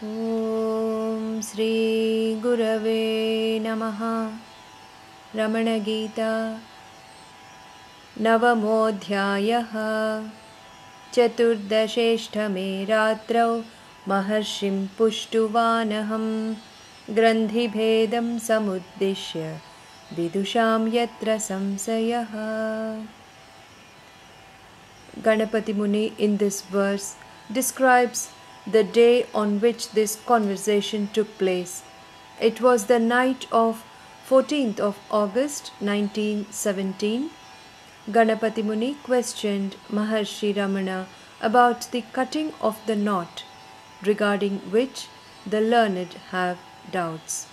Om Sri Gurave Namaha. Ramana Gita Navamodhyayaha. Chaturdasheshtame ratrau Maharshim Pushtuvanaham Grandhibhedam Samuddishya Vidusham Yatra Samsayaha. Ganapati Muni in this verse describes the day on which this conversation took place. It was the night of 14th of August 1917. Ganapati Muni questioned Maharshi Ramana about the cutting of the knot, regarding which the learned have doubts.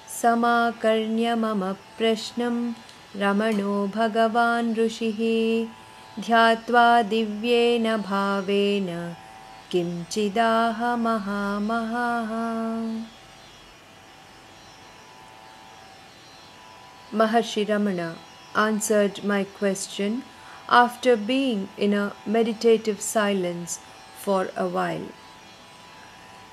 Samakarnya mama prashnam Ramano Bhagavan Rishihi Dhyatva Divyena Bhavena Kimchidaha Mahamaha. Maharshi Ramana answered my question after being in a meditative silence for a while.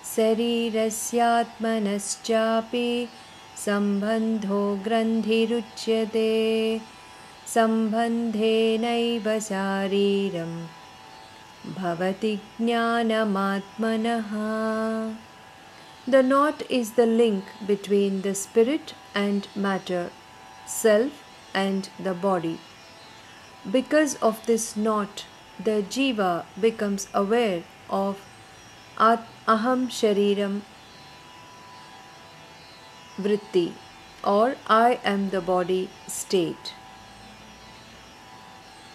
Sarirasyaatmanaschapi Sambandho grandhiruchyate Sambandhenaiva sariram Bhavati jnanamatmanaha. The knot is the link between the spirit and matter, self and the body. Because of this knot, the jiva becomes aware of aham shariram vritti, or I am the body state.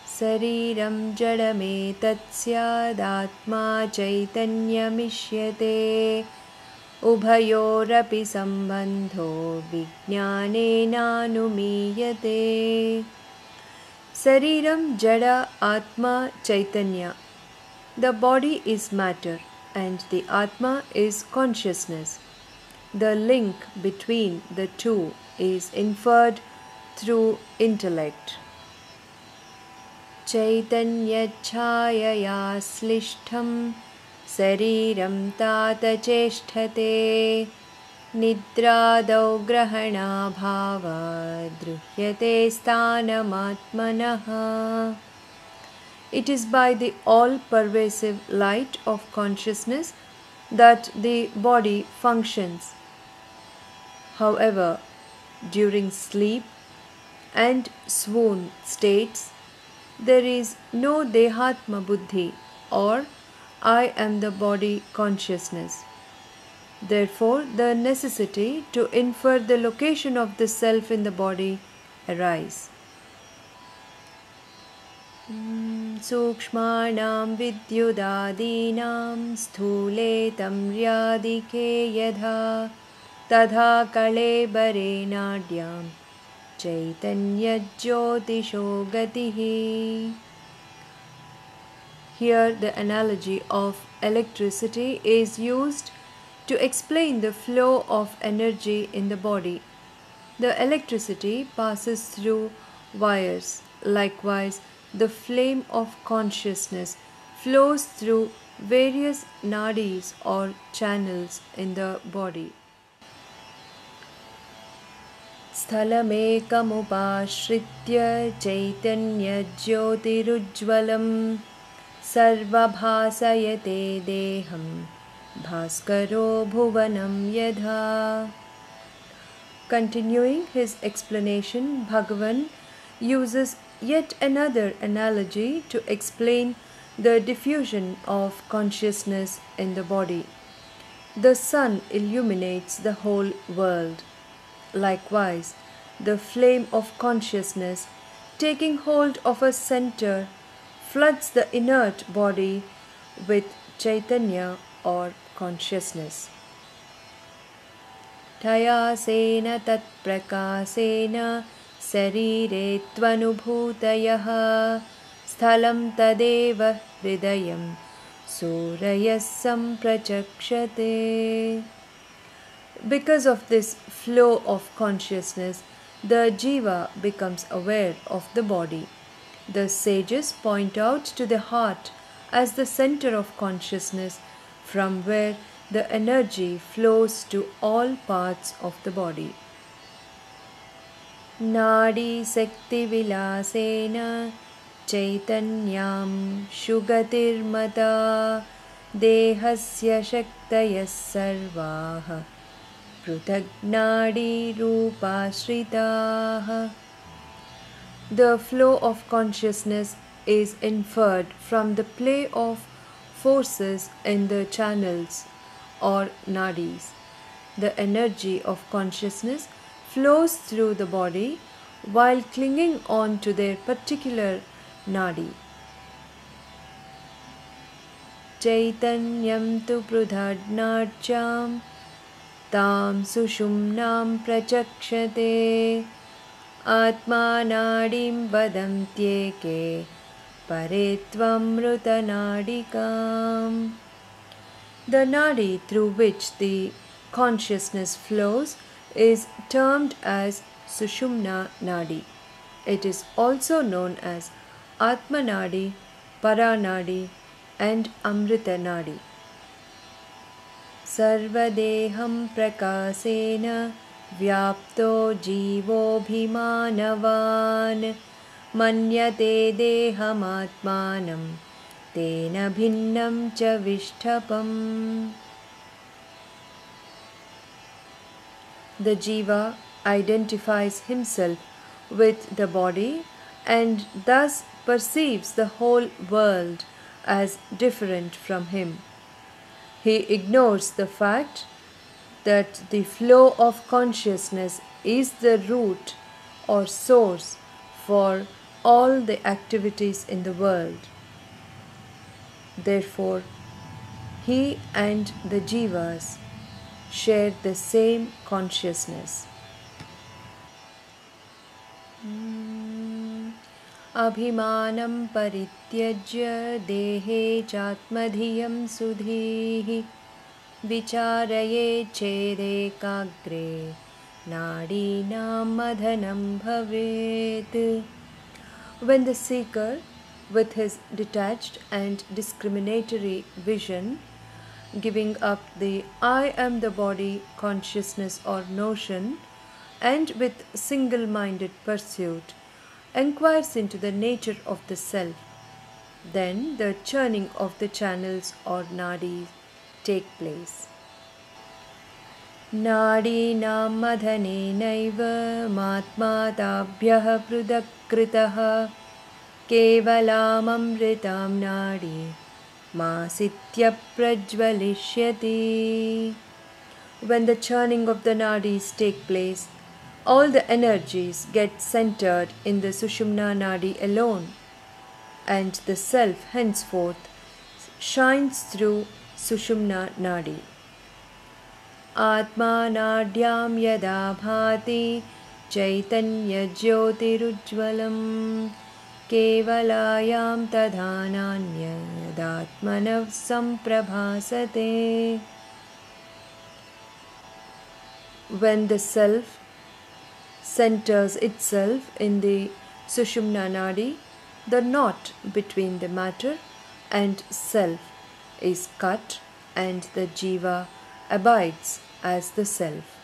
Sariram jadame tatsyādatmā caitanyamishyate ubhayorapi sambandho vijñānenānumīyate. Sariram jada atma chaitanya. The body is matter and the atma is consciousness. The link between the two is inferred through intellect. Chaitanya chhayaya slishtham sariram tata cheshthate nidradau grahana bhava druhyate sthanamatmanaha. It is by the all-pervasive light of consciousness that the body functions. However, during sleep and swoon states, there is no dehatma buddhi, or I am the body consciousness. Therefore, the necessity to infer the location of the self in the body arises. Sukshmanam vidyudadinam sthule tamryadike yadha tadha kalebare nadyam chaitanya jyotisho gatihi. Here the analogy of electricity is used to explain the flow of energy in the body. The electricity passes through wires. Likewise, the flame of consciousness flows through various nadis or channels in the body. Sthalamekam chaitanya jyotirujvalam sarvabhasayate deham bhaskaro bhuvanam yadha. Continuing his explanation, Bhagavan uses yet another analogy to explain the diffusion of consciousness in the body. The sun illuminates the whole world. Likewise, the flame of consciousness, taking hold of a center, floods the inert body with Chaitanya or consciousness. Tayasena tat prakasena sarire tvanubhutayaha sthalam tadeva hridayam surayas samprachakshate. Because of this flow of consciousness, the jiva becomes aware of the body. The sages point out to the heart as the center of consciousness, from where the energy flows to all parts of the body. Nadi Sakti Vilasena Chaitanyam Shugatirmata Dehasya Shaktayas Sarvaha Prutagnadi Rupashritaha. The flow of consciousness is inferred from the play of forces in the channels or nadis. The energy of consciousness flows through the body while clinging on to their particular nadi. Chaitanyam tu prudhadnarcham tam sushumnam prachakshate Atma nadim vadantyeke paretvam nadikam. The nadi through which the consciousness flows is termed as Sushumna Nadi. It is also known as Atma Nadi, Paranadi and Amrita Nadi. Sarvadeham prakasena Vyapto jivo bhimanavan Manyate deham atmanam Tena bhinnam cha vishtapam. The jiva identifies himself with the body and thus perceives the whole world as different from him. He ignores the fact that the flow of consciousness is the root or source for all the activities in the world. Therefore, he and the jivas share the same consciousness. Abhimanam parityajya dehe chatmadhiyam sudhihi vicharaye chede kagre nadinam madhanam bhavet. When the seeker, with his detached and discriminatory vision, giving up the I am the body consciousness or notion, and with single-minded pursuit, inquires into the nature of the self, then the churning of the channels or nadis take place. Nadinam madhanenaiva matma tabhyah prudakritah kevalam amritam nadi masitya prajvalishyati. When the churning of the nadis take place, all the energies get centered in the Sushumna Nadi alone, and the self henceforth shines through Sushumna Nadi. Atma Nadyam yada bhati chaitanya jyotirujvalam kevalayam tadhananya yadatmanav samprabhasate. When the self centers itself in the Sushumna Nadi, the knot between the matter and self is cut and the jiva abides as the self.